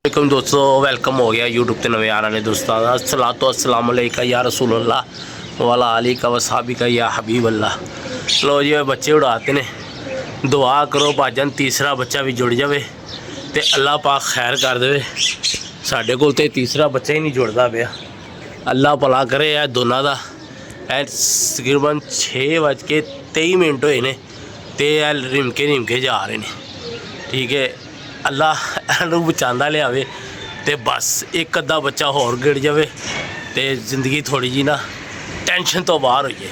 वालेकुम दोस्तों, वेलकम हो गया यूट्यूब ते नवे आने वाले दोस्तों का। अस्सलातु अस्सलाम अलैका या रसूल अल्लाह वाला अली का वसाबी का या हबीब अल्लाह। लो जी बच्चे उड़ाते ने, दुआ करो भाजन तीसरा बच्चा भी जुड़ जाए तो अल्लाह पाक खैर कर दे। साढ़े कोल ते तीसरा बच्चा ही नहीं जुड़ता पाया। अल्लाह भला करे यह दोनों का। तकरीबन 6:23 होए ने ते रिमके जा रहे हैं। ठीक है, अल्लाह इनू बचांदा लियावे ते बस एक अद्धा बच्चा होर गिर जाए तो जिंदगी थोड़ी जी ना टेंशन तो बाहर होइए।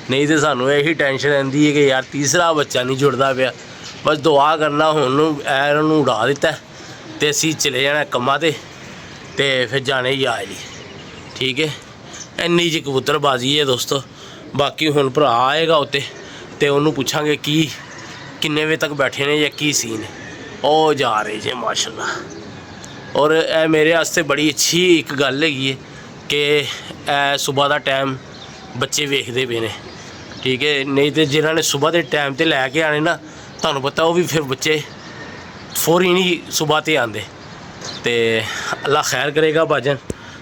नहीं तो सानू यही टेंशन रहिंदी है कि यार तीसरा बच्चा नहीं जुड़ता पाया। बस दुआ करना हुण इन्हूं उड़ा दिता तो असीं चले जाना कम्मां ते फिर जाने ही आज जी। ठीक है, इन्नी जी कबूतरबाजी है दोस्तों। बाकी हुण भरा आएगा उत्ते तो उन्होंने पूछांगे कि किन्ने बजे तक बैठे ने या की सीन है। ओ जा रहे जे माशाल्लाह। और ए मेरे वास्ते बड़ी अच्छी एक गल हैगी है कि सुबह का टाइम बच्चे वेखते पे ने। ठीक है, नहीं तो जिन्होंने सुबह के टाइम तो लैके आने ना, तुहानू पता वो भी फिर बच्चे फौरी नहीं सुबह तो आते। तो अल्लाह खैर करेगा भाजन।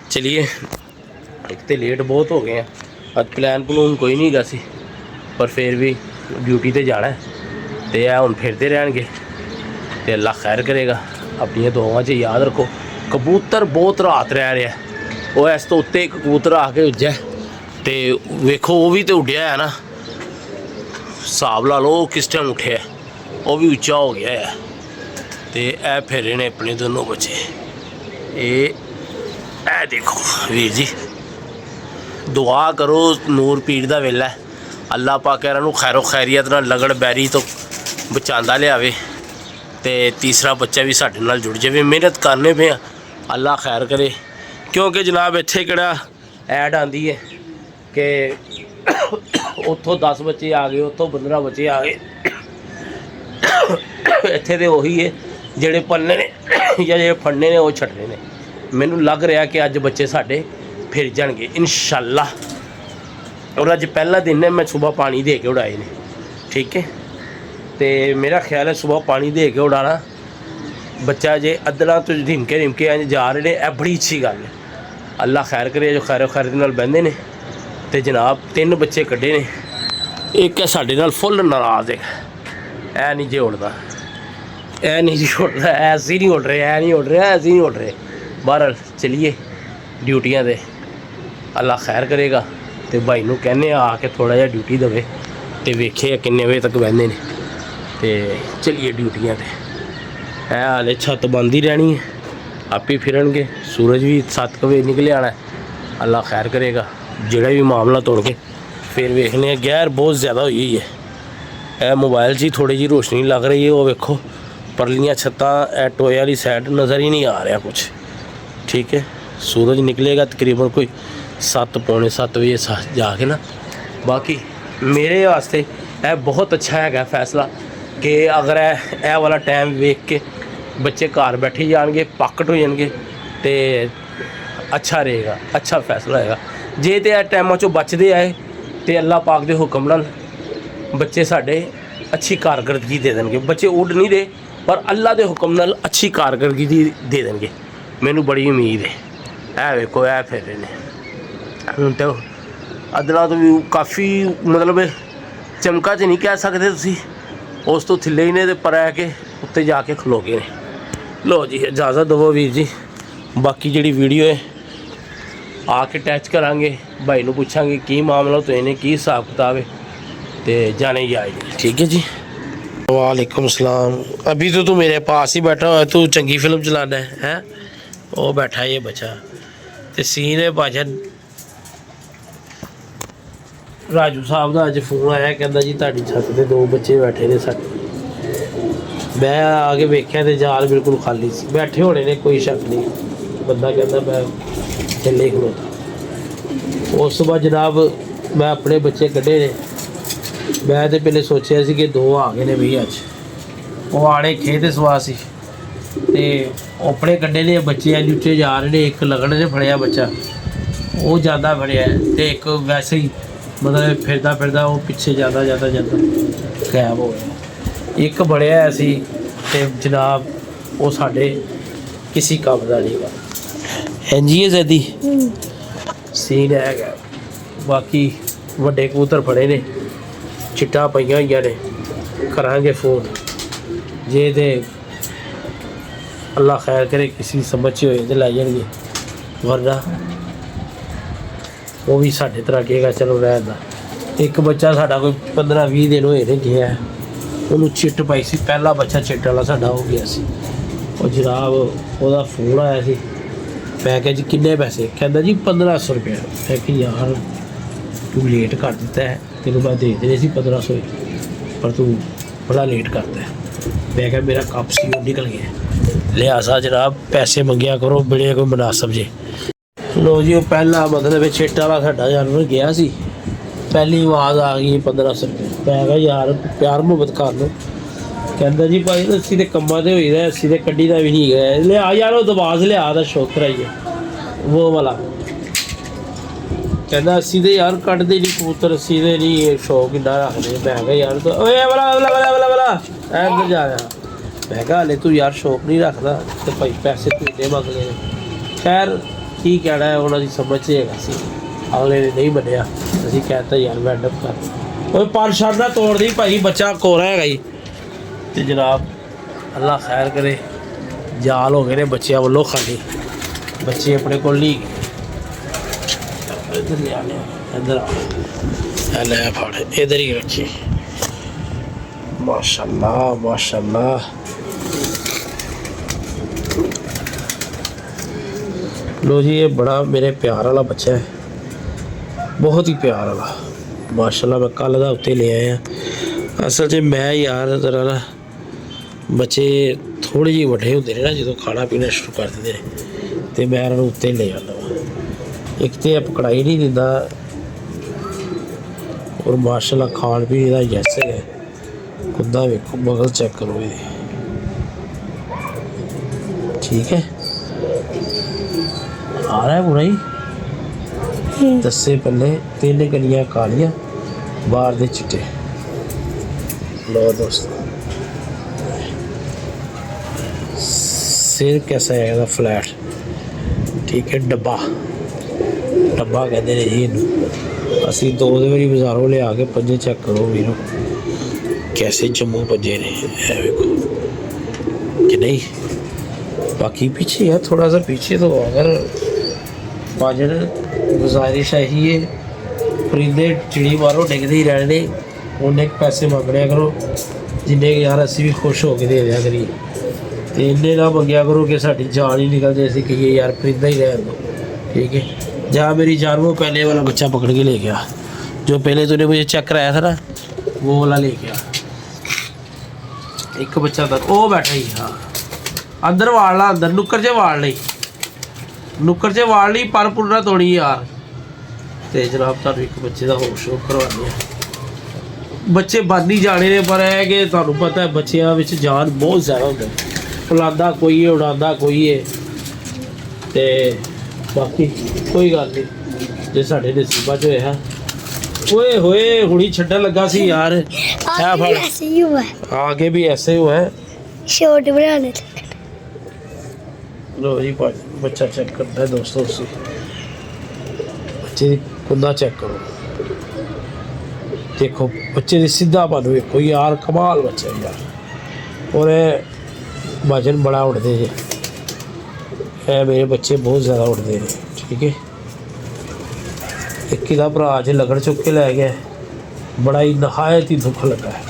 चलिए, एक तो लेट बहुत हो गए हैं। अब प्लान कोई नहीं गा सी, पर फिर भी ड्यूटी तो जाना है तो यह हम फिरते रहेंगे तो अल्लाह खैर करेगा। अपनी दुआवां च याद रखो। कबूतर बहुत रात रह रहा है। वो इस तो उत्ते एक कबूतर आके उज्जा तो वेखो वो भी तो उड्या है ना, हिसाब ला लो किस टाइम उठे, वो भी उच्चा हो गया है। तो यह फिर ने अपने दोनों बच्चे। ए देखो वीर जी, दुआ करो नूर पीर का वेला है। अल्लाह पाक इन्हों खैरो खैरियत ना लगड़ बैरी तो बचांदा लियावे तो तीसरा बच्चा भी साढ़े नाल जुड़ जाए। मेहनत करने पे अल्लाह खैर करे। क्योंकि जनाब इत्थे केड़ा ऐड आंदी है कि उत्थों 10 बच्चे आ गए, उत्थों 15 बच्चे आ गए। इत्थे तो वही है जेड़े पलने ने या जे फड़ने ने वो छड्डने ने। मैनू लग रहा कि अज बच्चे साढ़े फिर जाएंगे इंशाअल्लाह। और अज पहला दिन है, मैं सुबह पानी दे के उड़ाए ने। ठीक है, तो मेरा ख्याल है सुबह पानी दे के उड़ाना बच्चा जे अदना तो रिमके जा रहे हैं। बड़ी अच्छी गल है। अल्लाह खैर करे जो खैर खैर नाल बहंदे ने। तो जनाब 3 बच्चे कड्ढे ने। एक है साढ़े नाल फुल नाराज़ है, ऐ नहीं जे उड़दा, ऐ नहीं जी उड़ रहा, ऐसे नहीं उड़ रहे, ऐ नहीं उड़ रहे, ऐसे नहीं उड़ रहे। बहरहाल चलिए ड्यूटियां दे, अल्लाह खैर करेगा। तो भाई नूं कहने आके थोड़ा जिहा ड्यूटी देवे तो वेखे किन्ने बजे तक बहंदे ने। तो चलिए ड्यूटियां ते है हाले छत बंद ही रहनी है, आप ही फिरनगे। सूरज भी 7 बजे निकले आना है। अल्लाह खैर करेगा। जोड़ा भी मामला तोड़ के फिर वेखने। गैर बहुत ज़्यादा हुई है। मोबाइल से थोड़ी जी रोशनी लग रही है। वो वेखो परलियाँ छत्तां टोए वाली साइड नज़र ही नहीं आ रहा कुछ। ठीक है, सूरज निकलेगा तकरीबन कोई 7 पौने 7 बजे जाके ना। बाकी मेरे वास्ते यह बहुत अच्छा है फैसला कि अगर यह वाला टाइम वेख के बच्चे घर बैठे जाएंगे, पाकट हो जाएंगे तो अच्छा रहेगा, अच्छा फैसला होएगा। जे तो यह टाइमों चो बचते आए तो अल्लाह पाक के हुक्म नाल बच्चे साढ़े अच्छी कारकरदगी दे देंगे। बच्चे उड़ नहीं दे पर अल्लाह के हुक्म नाल अच्छी कारकरदगी दे देंगे। मैनू बड़ी उम्मीद है। वेखो ऐ फिर रहे ने। हुण तो अदना तो भी काफ़ी मतलब चमका च नहीं कह सकते तुसी, उस तो थल्ले ही ने ते पर है कि उत्ते जाके खलो गए ने। लो जी इजाज़त दवो वीर जी। बाकी जी वीडियो है आके टच करांगे, भाई नूं पुछांगे की मामला तो इन्हें की हिसाब किताब है तो जाने ही आए। ठीक है जी। वालेकुम सलाम। अभी तो तू मेरे पास ही बैठा हुआ है, तू चंगी फिल्म चलाना है। वो बैठा है ये बच्चा तो सीन है भाजन। राजू साहब का अज फोन आया, कहता जी तुहाडी छत ते 2 बच्चे बैठे ने साडे। मैं आके वेख्या तो जाल बिल्कुल खाली सी, बैठे होने ने कोई शक नहीं। बंदा कहता मैं थल्ले खलोता। उस बाद जनाब मैं अपने बच्चे कड्ढे ने। मैं तो पहले सोचा सी कि 2 आ गए ने भी अज। वो आने खेत सवा सी तो अपने कड्ढे ने बच्चे अज उच्चे जा रहे हैं। एक लगन ने फड़िया बच्चा, वो ज़्यादा फड़िया तो एक वैसे ही मतलब फिरदा फिरदा वो पिछे जाता गायब हो गया। एक बड़िया सी ते जनाब वो साढ़े किसी काम का नहीं गा इंजी है जैदी सीन है। बाकी वड्डे कबूतर फड़े ने चिट्टा पईयां होईयां ने करांगे फोन जे ते अल्लाह खैर करे किसी समझ होए तो लै जाएंगे वरना वो भी साढ़े तरह कहेगा चलो रहता। एक बच्चा साढ़ा कोई 15-20 दिन होए ने गया उन्होंने चिट्ट पाई सी पहला बच्चा चिट्ट वाला साढ़ा हो गया सी और जनाब वो फोन आया सी मैं क्या जी किन्ने पैसे कहता जी 1500 रुपया। मैं कि यार तू लेट कर दिता है तेन मैं दे देने सी 1500 पर तू बड़ा लेट करता है। मैं क्या मेरा कप सी वो निकल गया लिहाजा जनाब पैसे मंगिया करो बड़े कोई मुनासब जे। लो जी वो पहला मतलब चिट्ट वाला साढ़ा जानवर गया सी पहली आवाज़ आ गई 1500 रुपये। मैं कहा यार प्यार मुहब्बत कर लो कहता जी भाई अस्सी तो कम्मा तो हुई अस्सी तो कड्डी का भी नहीं है लिया यार वो दबाज लिया था शौक कराइए वो वाला कहता अस्सी तो यार कटते नहीं कबूतर अस्सी तो नहीं शौक इन्ना रखते। मैं कहा यार तो वाला इधर जा रहा मैं कहा हाले तू यार शौक नहीं रखता तो भाई पैसे तू इन्ने मंगने खैर की कहना है उन्होंने समझ है अगले ने नहीं मनिया असी कहता यार मैडम कर पारशाना तोड़ दी भाई बच्चा कोरा है ही तो जनाब अल्लाह खैर करे जाल हो गए ने बच्चों वालों खाली बच्चे अपने को नहीं इधर ले आने इधर ले फड़ इधर ही रखी माशाल्लाह माशाल्लाह। लो जी ये बड़ा मेरे प्यार वाला बच्चा है बहुत ही प्यार वाला माशाल्लाह। मैं कल का उत्ते ले आया असल च मैं यार जरा ना बच्चे थोड़े जी वड्डे होंदे ने ना जो खाना पीना शुरू कर देंगे तो मैं उन्होंने उत्ते ले आना वा एक तो पकड़ाई नहीं दिंदा और माशाल्लाह खान पीने का जैसे है खुदा वेखो मगल चेक करो ये ठीक है आ रहा है पूरा ही 10 पल्ले 3 गलियां कालियां बाहर दे चिट्टे। लो दोस्तों सिर कैसा है फ्लैट ठीक है डब्बा डब्बा कहते हैं जी इनू असी 2 बारी बाजारों ले आके पंजे चेक करो वीरो कैसे जम्मू पंजे ने है वेखो कि नहीं। बाकी पीछे है थोड़ा सा पीछे तो अगर बाजन गुजारिश है ही परिंदे चिड़ी मारो डिगते ही रहने उन्हें पैसे मंगने करो जिन्हें यार असी भी खुश हो के दे दिया करिए तो इन्ने ना मंगया करो कि साड़ी जान ही निकल जाए कहिए यार परिंदा ही रहने दो ठीक है। जहाँ मेरी जान वो पहले वाला बच्चा पकड़ के ले गया जो पहले तूने मुझे चेक कराया था ना वो वाला ले गया एक बच्चा था वो बैठा ही हाँ अंदर वाड़ ला अंदर नुक्कर च वाड़ ली नुक्कर च वाड़ ली पर पुरना तोड़ी यार तो जनाब तुम एक बच्चे का होश करवाने बच्चे बन ही जाने ने पर है कि तुहानू पता है बच्चों में जान बहुत ज़्यादा होंगे फलांदा कोई है उड़ादा कोई है तो बाकी कोई गल नहीं जो साढ़े नसीबा च होया ओए होए हुणी छड्डन लगा सी यार आगे भी ऐसे ही हुआ है शॉर्ट बनाने लो जी बच्चा चेक करता है दोस्तों से बच्चे की कुंदा चेक करो देखो बच्चे की सीधा बन वेखो यार कमाल बच्चा यार और वजन बड़ा उठते जे है मेरे बच्चे बहुत ज़्यादा उठते हैं ठीक है। एक दा भरा अज लगन चुक के लै गया बड़ा ही नहायत ही दुख लगा है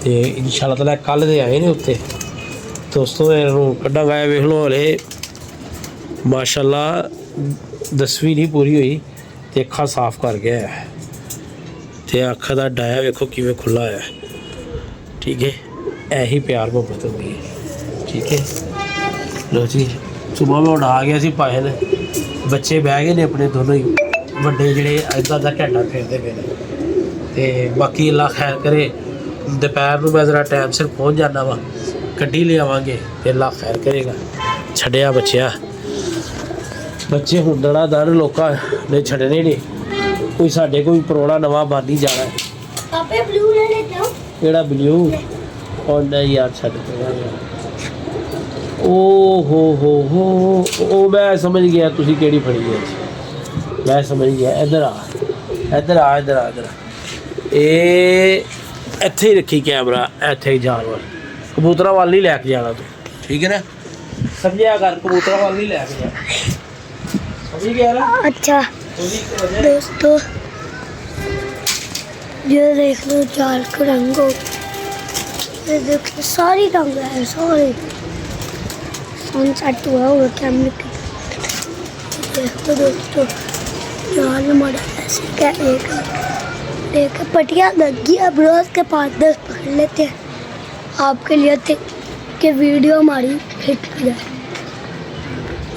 तो इंशाअल्लाह ताला कल दे आए ने उत्ते दोस्तों इन्हों कड्डा गाया वेख लो हले माशाअल्लाह 10वीं नहीं पूरी हुई तो अखा साफ कर गया है तो अख का डाया वेखो किवें खुला है ठीक है। यही प्यार मोहब्बत होती है ठीक है। लो जी सुबह में उड़ा गया सी पाए ने बच्चे बह गए ने अपने दोनों ही ਵੱਡੇ ਜਿਹੜੇ ਇੱਦਾਂ ਦਾ ਘੰਟਾ ਫਿਰਦੇ ਪਏ ਨੇ ਤੇ ਬਾਕੀ ਅੱਲਾ ਖੈਰ ਕਰੇ ਦੁਪਹਿਰ ਨੂੰ ਮੈਂ ਜ਼ਰਾ ਟਾਈਮ ਸਿਰ ਪਹੁੰਚ ਜਾਂਦਾ ਵਾ ਗੱਡੀ ਲੈ ਆਵਾਂਗੇ ਤੇ ਅੱਲਾ ਖੈਰ ਕਰੇਗਾ। ਛੱਡਿਆ ਬੱਚੇ ਹੁੰਦੜਾ ਦਰ ਲੋਕਾਂ ਨੇ ਛੱਡਣੇ ਨੇ ਕੋਈ ਸਾਡੇ ਕੋਈ ਪਰੋਣਾ ਨਵਾਂ ਬਣ ਹੀ ਜਾਣਾ ਪਾਪੇ ਬਲੂ ਲੈ ਜਾਓ ਕਿਹੜਾ ਬਲੂ और नहीं यार छड़ ਹੋ ਉਹ ਮੈਂ ਸਮਝ ਗਿਆ ਤੁਸੀਂ ਕਿਹੜੀ ਫੜੀ ਹੈ ਜੀ। ਮੈਂ ਸਮਝ ਗਿਆ। ਇੱਧਰ ਆ ਇੱਧਰ ਆ ਇੱਧਰ ਆ ਇੱਧਰ ਆ। ਇਹ ਇੱਥੇ ਹੀ ਰੱਖੀ ਕੈਮਰਾ, ਇੱਥੇ ਹੀ ਜਾਨਵਰ ਕਬੂਤਰਾਂ ਵੱਲ ਨਹੀਂ ਲੈ ਕੇ ਜਾਣਾ ਤੂੰ, ਠੀਕ ਹੈ ਨਾ? ਸਮਝਿਆ ਕਰ, ਕਬੂਤਰਾਂ ਵੱਲ ਨਹੀਂ ਲੈ ਕੇ ਜਾਣਾ, समझ गया ना? अच्छा दोस्तों, ये देख लो चार के रंगों, ये देख लो सारी रंग है, सारे सनसेट हुआ होगा कैमरे के। देख लो दोस्तों, जाल हमारा ऐसे क्या एक पटिया लग गई। अब रोज के 5-10 पकड़ लेते हैं आपके लिए थे कि वीडियो हमारी हिट हो जाए।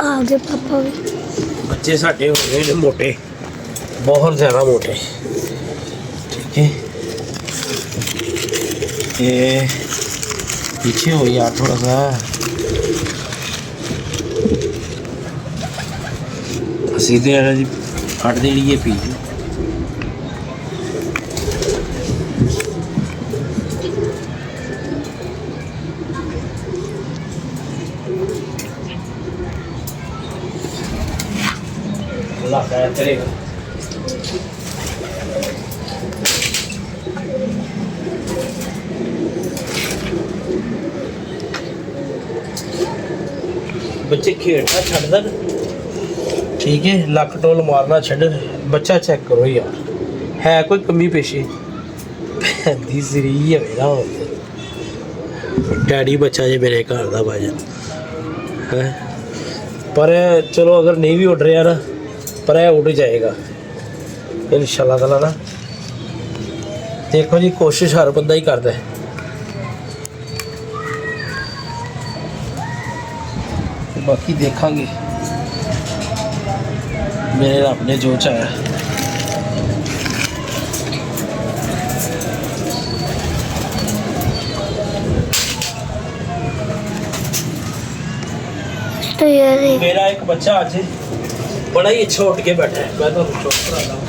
आगे पापा भी बच्चे साढ़े हो गए मोटे, बहुत ज़्यादा मोटे, ठीक है? ये पीछे हो यार थोड़ा सा, सीधे वाला जी फट देनी है पीछे। अल्लाह खैर करेगा। बच्चे खेलना छड़ देन, ठीक है? लक टोल मारना छड़, बच्चा चेक करो यार, है कोई कमी पेशी? दी सरी है मेरा डैडी बच्चा जे मेरे घर का भाजन है। पर चलो अगर नहीं भी उड़ रहा ना, पर यह उड़ जाएगा इंशाल्लाह ताला ना। देखो जी, कोशिश हर बंदा ही करता है। बाकी देखांगे मेरे रब ने जो चाहा। तो ये मेरा एक बच्चा आज बड़ा ही अच्छा उठ के बैठा है। मैं तो चौक पर आता हूँ।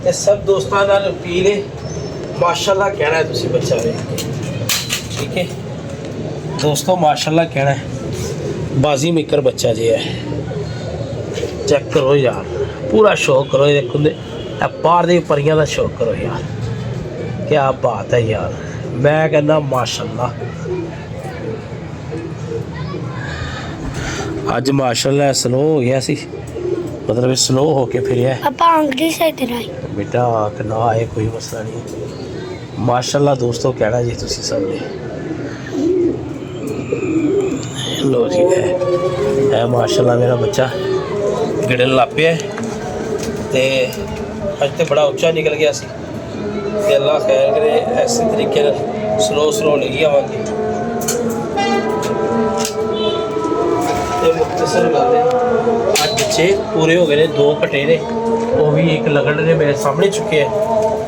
ये सब दोस्तों नाल अपील है, माशाल्लाह कहना है तुसी बच्चा वे, ठीक है दोस्तों? माशाल्लाह कहना है, बाजी मेकर बच्चा जी है। चेक करो यार, पूरा शौक करो। देखो बाहर दी परियां दा शौक करो यार, क्या बात है यार। मैं कहना माशाल्लाह, अज माशाल्लाह स्लो हो गया सी, मतलब स्लो हो के फिर पापा अंगली से इधर आई बेटा ना आए, कोई मसला नहीं। माशाल्लाह दोस्तों कहना जी तुसी सब ने। लो जी है माशाल्लाह मेरा बच्चा गिड़न लग पिया ते अज तो बड़ा उच्चा निकल गया सी। ते अल्लाह खैर करे, ऐसे तरीके स्लो स्लो लगी आवांगे। मुख्तसर गल है, अज बच्चे पूरे हो गए ने, 2 घटे ने, वो भी एक लगन ने मेरे सामने चुके हैं,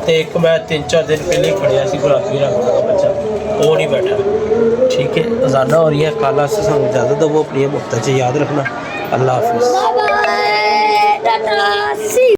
तो एक मैं 3-4 दिन पहले ही फड़िया सी गुलाबी रंग का बच्चा, वो नहीं बैठा, ठीक है? अजाना हो रही है, काला से सानू इजाज़त दो, अपनी मुफ्त याद रखना। अल्लाह हाफिज़।